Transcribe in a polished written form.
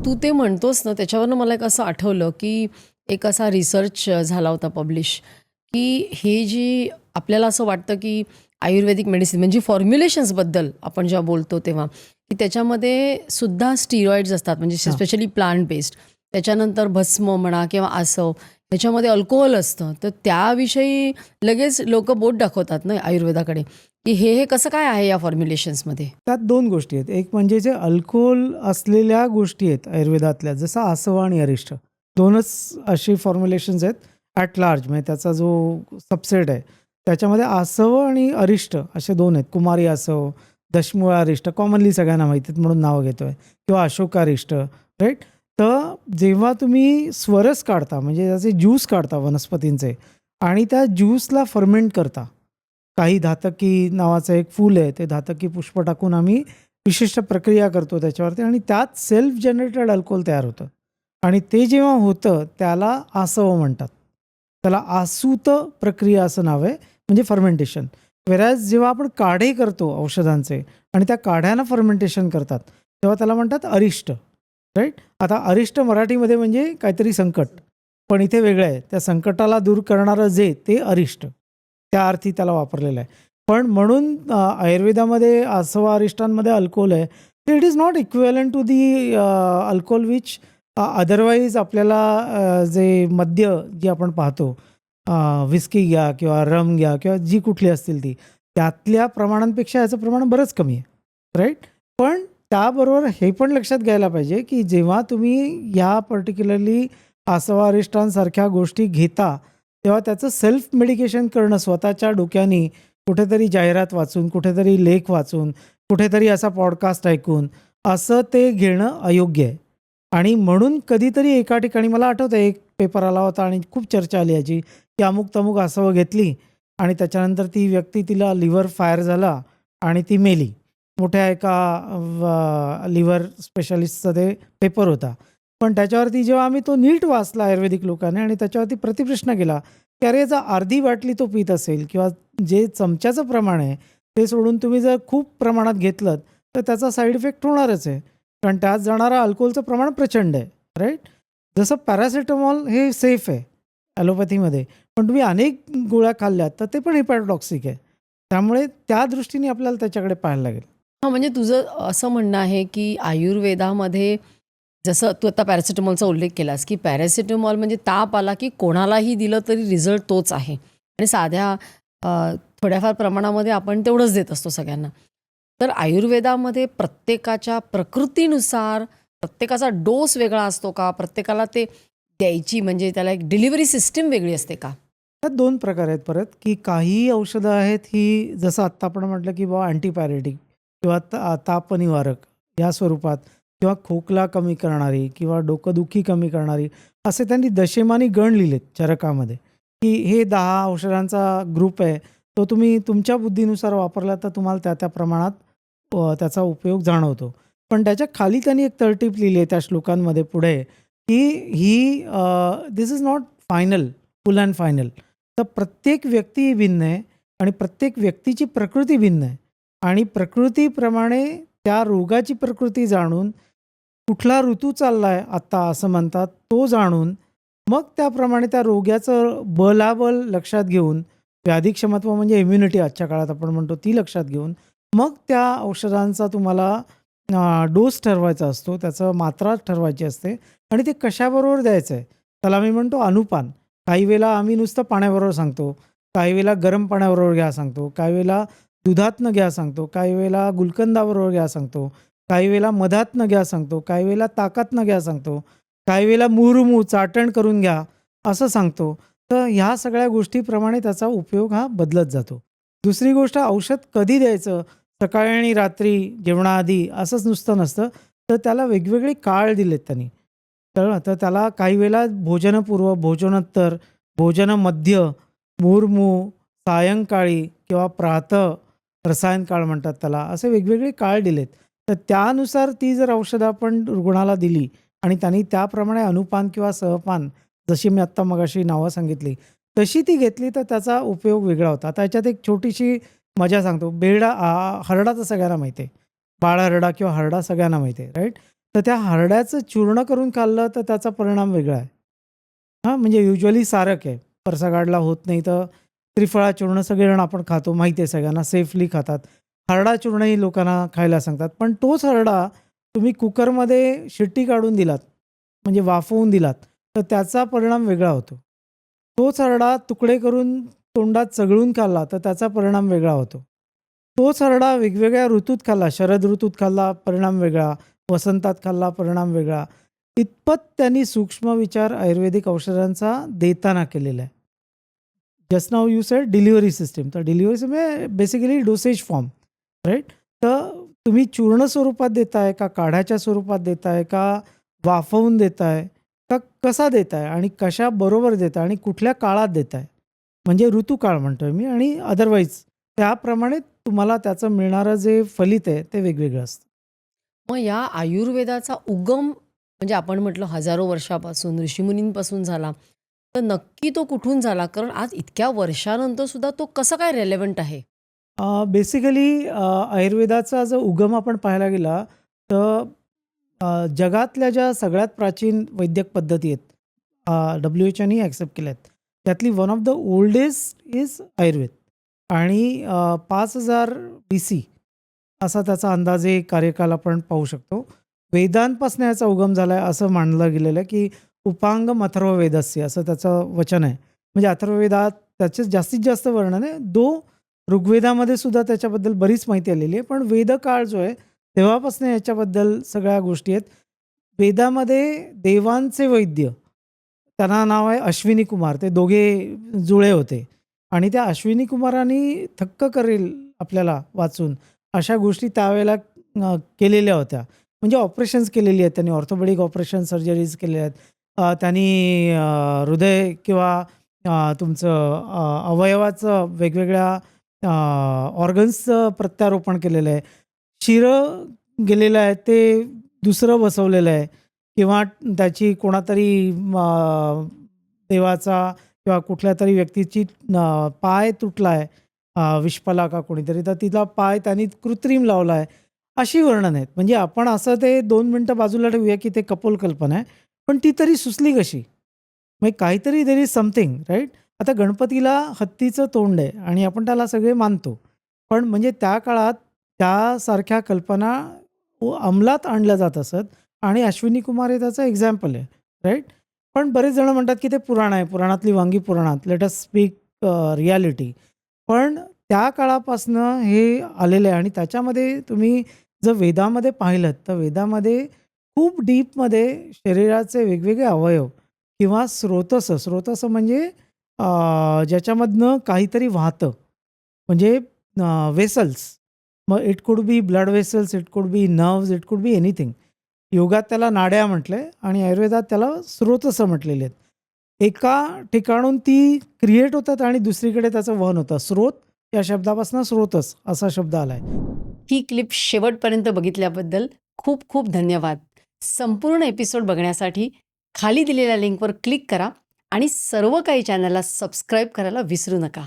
तू ते म्हणतोस ना, त्याच्यावरनं मला एक असं आठवलं, की एक असा रिसर्च झाला होता पब्लिश, की हे जी आपल्याला असं वाटतं, की आयुर्वेदिक मेडिसिन म्हणजे फॉर्म्युलेशन्सबद्दल आपण जेव्हा बोलतो तेव्हा, की त्याच्यामध्ये सुद्धा स्टिरॉइड्स असतात म्हणजे हां. Specially plant based. त्याच्यानंतर भस्म म्हणा किंवा आसव ह्याच्यामध्ये अल्कोहोल असतं. तर त्याविषयी लगेच लोकं बोट दाखवतात ना आयुर्वेदाकडे, की हे कसं काय आहे या फॉर्म्युलेशन्समध्ये? त्यात 2 गोष्टी आहेत. एक म्हणजे जे अल्कोहोल असलेल्या गोष्टी आहेत आयुर्वेदातल्या, जसं आसव आणि अरिष्ट. 2च अशी फॉर्म्युलेशन्स आहेत ॲट लार्ज, म्हणजे त्याचा जो सबसेट आहे. त्याच्यामध्ये आसव आणि अरिष्ट असे 2 आहेत. कुमारी आसव, दशमुळा अरिष्ट, कॉमनली सगळ्यांना माहिती आहेत म्हणून नावं घेतोय, किंवा अशोकारिष्ट, राईट? तर जेव्हा तुम्ही स्वरस काढता, म्हणजे त्याचे ज्यूस काढता वनस्पतींचे आणि त्या ज्यूसला फर्मेंट करता. काही धातकी नावाचं एक फूल आहे, ते धातकी पुष्प टाकून आम्ही विशिष्ट प्रक्रिया करतो त्याच्यावरती आणि त्यात सेल्फ जनरेटेड अल्कोहोल तयार होतं आणि ते जेव्हा होतं त्याला आसव म्हणतात. त्याला आसूत प्रक्रिया असं नाव आहे, म्हणजे फर्मेंटेशन. व्हेरॅज जेव्हा आपण काढे करतो औषधांचे आणि त्या काढ्यानं फर्मेंटेशन करतात, तेव्हा त्याला म्हणतात अरिष्ट, राईट? आता अरिष्ट मराठीमध्ये म्हणजे काहीतरी संकट, पण इथे वेगळं आहे. त्या संकटाला दूर करणारं जे ते अरिष्ट, त्या अर्थी त्याला वापरलेलं आहे. पण म्हणून आयुर्वेदामध्ये आसवा अरिष्टांमध्ये अल्कोहोल आहे. तर it is not equivalent to the alcohol which otherwise आपल्याला जे मद्य जी आपण पाहतो, व्हिस्की घ्या किंवा रम घ्या किंवा जी कुठली असतील ती, त्यातल्या प्रमाणांपेक्षा याचं प्रमाण बरंच कमी आहे, राईट? पण त्याबरोबर हे पण लक्षात घ्यायला पाहिजे, की जेव्हा तुम्ही या पर्टिक्युलरली आसवा अरिष्टांसारख्या गोष्टी घेता, तेव्हा त्याचं सेल्फ मेडिकेशन करणं स्वतःच्या डोक्याने कुठेतरी जाहिरात वाचून, कुठेतरी लेख वाचून, कुठेतरी असा पॉडकास्ट ऐकून, असं ते घेणं अयोग्य आहे. आणि म्हणून कधीतरी एका ठिकाणी मला आठवतं एक पेपर आला होता आणि खूप चर्चा आली याची, की अमुक-तमुक आसवं घेतली आणि त्याच्यानंतर ती व्यक्ती, तिला लिव्हर फायर झाला आणि ती मेली. मोठ्या एका लिव्हर स्पेशालिस्टचा ते पेपर होता. पण त्याच्यावरती जेव्हा आम्ही तो नीट वाचला आयुर्वेदिक लोकांनी आणि त्याच्यावरती प्रतिप्रश्न केला, की अरे जर अर्धी बाटली तो पीत असेल किंवा जे चमच्याचं प्रमाण आहे ते सोडून तुम्ही जर खूप प्रमाणात घेतलं तर त्याचा साईड इफेक्ट होणारच आहे. कारण त्यात जाणारं अल्कोहोलचं प्रमाण प्रचंड आहे, राईट? जसं पॅरासिटामॉल हे सेफ आहे ॲलोपॅथीमध्ये, पण तुम्ही अनेक गोळ्या खाल्ल्यात तर ते पण हिपॅटोटॉक्सिक आहे. त्यामुळे त्या दृष्टीने आपल्याला त्याच्याकडे पाहायला लागेल. हां, म्हणजे तुझं असं म्हणणं आहे, की आयुर्वेदामध्ये जसं तू आता पॅरासिटामॉलचा उल्लेख केलास, की पॅरासिटामॉल म्हणजे ताप आला, की कोणालाही दिलं तरी रिझल्ट तोच आहे आणि साध्या अ, थोड्याफार प्रमाणामध्ये आपण तेवढंच देत असतो सगळ्यांना. तर आयुर्वेदामध्ये प्रत्येकाच्या प्रकृतीनुसार प्रत्येकाचा डोस वेगळा असतो का? प्रत्येकाला ते द्यायची म्हणजे त्याला एक डिलिव्हरी सिस्टम वेगळी असते का? त्यात 2 प्रकार आहेत परत, की काही औषधं आहेत ही जसं आत्ता आपण म्हटलं, की बाबा अँटीपॅरेटिक किंवा तापनिवारक या स्वरूपात किंवा खोकला कमी करणारी किंवा डोकंदुखी कमी करणारी, असे त्यांनी दशेमानी गण लिहिलेत चरकामध्ये, की हे 10 औषधांचा ग्रुप आहे. तो तुम्ही तुमच्या बुद्धीनुसार वापरला तर तुम्हाला त्या प्रमाणात त्याचा उपयोग जाणवतो. पण त्याच्या खाली त्यांनी एक तरटीप लिहिली आहे त्या श्लोकांमध्ये पुढे, की ही this is not final, full and final. तर प्रत्येक व्यक्ती ही भिन्न आहे आणि प्रत्येक व्यक्तीची प्रकृती भिन्न आहे आणि प्रकृतीप्रमाणे त्या रोगाची प्रकृती जाणून, कुठला ऋतू चाललाय आत्ता असं म्हणतात, तो जाणून, मग त्याप्रमाणे त्या रोग्याचं बलाबल लक्षात घेऊन, व्याधिक्षमत्व म्हणजे इम्युनिटी आजच्या काळात आपण म्हणतो ती लक्षात घेऊन, मग त्या औषधांचा तुम्हाला डोस ठरवायचा असतो, त्याचं मात्रा ठरवायची असते आणि ते कशाबरोबर द्यायचं आहे, त्याला मी म्हणतो अनुपान. काही वेळेला आम्ही नुसतं पाण्याबरोबर सांगतो, काही वेळेला गरम पाण्याबरोबर घ्या सांगतो, काही वेळेला दुधातनं घ्या सांगतो, काही वेळेला गुलकंदाबरोबर घ्या सांगतो, काही वेळेला मधातनं घ्या सांगतो, काही वेळेला ताकातनं घ्या सांगतो, काही वेळेला मुरुमू चाटण करून घ्या असं सांगतो. तर ह्या सगळ्या गोष्टीप्रमाणे त्याचा उपयोग हा बदलत जातो. दुसरी गोष्ट, औषध कधी द्यायचं, सकाळी आणि रात्री जेवणाआधी असंच नुसतं नसतं, तर त्याला वेगवेगळे काळ दिलेत त्यांनी. कळलं? तर त्याला काही वेळेला भोजनपूर्व, भोजनोत्तर, भोजनमध्य, मुर्मू, सायंकाळी किंवा प्रातः रसायन काळ म्हणतात त्याला, असे वेगवेगळे काळ दिलेत. तर त्यानुसार ती जर औषधं आपण रुग्णाला दिली आणि त्यांनी त्याप्रमाणे अनुपान किंवा सहपान, जशी मी आत्ता मगाशी नावं सांगितली, तशी ती घेतली तर त्याचा उपयोग वेगळा होता. आता ह्याच्यात एक छोटीशी मजा सांगतो. हरडा तर सगळ्यांना माहिती आहे. बाळहरडा किंवा हरडा सगळ्यांना माहिती आहे, राईट? तर त्या हरड्याचं चूर्ण करून खाल्लं तर त्याचा परिणाम वेगळा आहे. हां, म्हणजे युजुअली सारक आहे. परसागाडला होत नाही तर त्रिफळा चूर्ण सगळेजण आपण खातो, माहिती आहे सगळ्यांना, सेफली खातात. हरडा चूर्णही लोकांना खायला सांगतात. पण तोच हरडा तुम्ही कुकरमध्ये शिट्टी काढून दिलात, म्हणजे वाफवून दिलात, तर त्याचा परिणाम वेगळा होतो. तोच हरडा तुकडे करून तोंडात चगळून खाल्ला, तर त्याचा परिणाम वेगळा होतो. तोच हरडा वेगवेगळ्या ऋतूत खाल्ला, शरद ऋतूत खाल्ला, परिणाम वेगळा, वसंतात खाल्ला, परिणाम वेगळा. इतपत त्यांनी सूक्ष्म विचार आयुर्वेदिक औषधांचा देताना केलेला आहे. Just now you sed delivery system. तर डिलिव्हरी सिस्टम हे बेसिकली डोसेज फॉर्म, राइट? तर तुम्ही चूर्ण स्वरूपात देताय का काढ्याच्या स्वरूपात देताय का वाफवून देताय का कसा देताय आणि कशाबरोबर देताय आणि कुठल्या काळात देताय? म्हणजे ऋतूकाळ म्हणतोय मी आणि अदरवाईज त्याप्रमाणे तुम्हाला त्याचं मिळणारं जे फलित आहे ते वेगवेगळं असतं. मग या आयुर्वेदाचा उगम म्हणजे आपण म्हटलं हजारो वर्षापासून ऋषीमुनींपासून झाला. तर नक्की तो कुठून झाला? कारण आज इतक्या वर्षानंतर सुद्धा तो कसा काय रेलेव्हंट आहे? बेसिकली आयुर्वेदाचा जो उगम आपण पाहायला गेला तर जगातल्या ज्या सगळ्यात प्राचीन वैद्यक पद्धती आहेत, WHO-नी ॲक्सेप्ट केल्या आहेत. त्यातली one of the oldest is Ayurveda आणि 5000 BC असा त्याचा अंदाजे कार्यकाल आपण पाहू शकतो. वेदांपासून याचा उगम झाला आहे असं मानलं गेलेलं आहे, की उपांगम अथर्ववेदस्य असं त्याचं वचन आहे. म्हणजे अथर्ववेदात त्याचे जास्तीत जास्त वर्णन आहे. ऋग्वेदामध्ये सुद्धा त्याच्याबद्दल बरीच माहिती आलेली आहे. पण वेदकाळ जो आहे तेव्हापासून याच्याबद्दल सगळ्या गोष्टी आहेत. वेदामध्ये देवांचे वैद्य, त्यांना नाव आहे अश्विनी कुमार. ते दोघे जुळे होते आणि त्या अश्विनी कुमारांनी थक्क करेल आपल्याला वाचून अशा गोष्टी त्यावेळेला केलेल्या होत्या. म्हणजे ऑपरेशन्स केलेली आहेत त्यांनी, ऑर्थोपेडिक ऑपरेशन सर्जरीज केलेल्या आहेत. त्यांनी हृदय किंवा तुमचं अवयवाचं वेगवेगळ्या ऑर्गन्सचं प्रत्यारोपण केलेलं आहे. शिरं गेलेलं आहे ते दुसरं बसवलेलं आहे किंवा त्याची कोणातरी देवाचा किंवा कुठल्यातरी व्यक्तीची पाय तुटला आहे, विश्पला का कोणीतरी, तर तिचा पाय त्यांनी कृत्रिम लावला आहे. अशी वर्णन आहेत. म्हणजे आपण असं ते 2 मिनिटं बाजूला ठेवूया की ते कपोलकल्पना आहे. पण ती तरी सुचली कशी? म्हणजे काहीतरी देअर इज समथिंग, राइट? आता गणपतीला हत्तीचं तोंड आहे आणि आपण त्याला सगळे मानतो. पण म्हणजे त्या काळात त्यासारख्या कल्पना अंमलात आणल्या जात असत आणि अश्विनी कुमार हे त्याचं एक्झाम्पल आहे, राइट? पण बरेच जण म्हणतात की ते पुराण आहे, पुराणातली वांगी पुराणात. Let us speak reality. पण त्या काळापासनं हे आलेलं आहे आणि त्याच्यामध्ये तुम्ही जर वेदामध्ये पाहिलंत, तर वेदामध्ये खूप डीपमध्ये शरीराचे वेगवेगळे अवयव किंवा स्रोतसं म्हणजे ज्याच्यामधनं काहीतरी वाहतं. म्हणजे वेसल्स. मग it could be blood vessels, it could be नर्व्हज, it could be anything. योगात त्याला नाड्या म्हटलंय आणि आयुर्वेदात त्याला स्रोतसं म्हटलेले आहेत. एका ठिकाणून ती क्रिएट होतात आणि दुसरीकडे त्याचं वहन होतं. स्रोत या शब्दापासून स्रोतस असा शब्द आलाय. ही क्लिप शेवटपर्यंत बघितल्याबद्दल खूप खूप धन्यवाद. संपूर्ण एपिसोड बघण्यासाठी खाली दिलेल्या लिंकवर क्लिक करा आणि सर्व काही चॅनलला सबस्क्राईब करायला विसरू नका.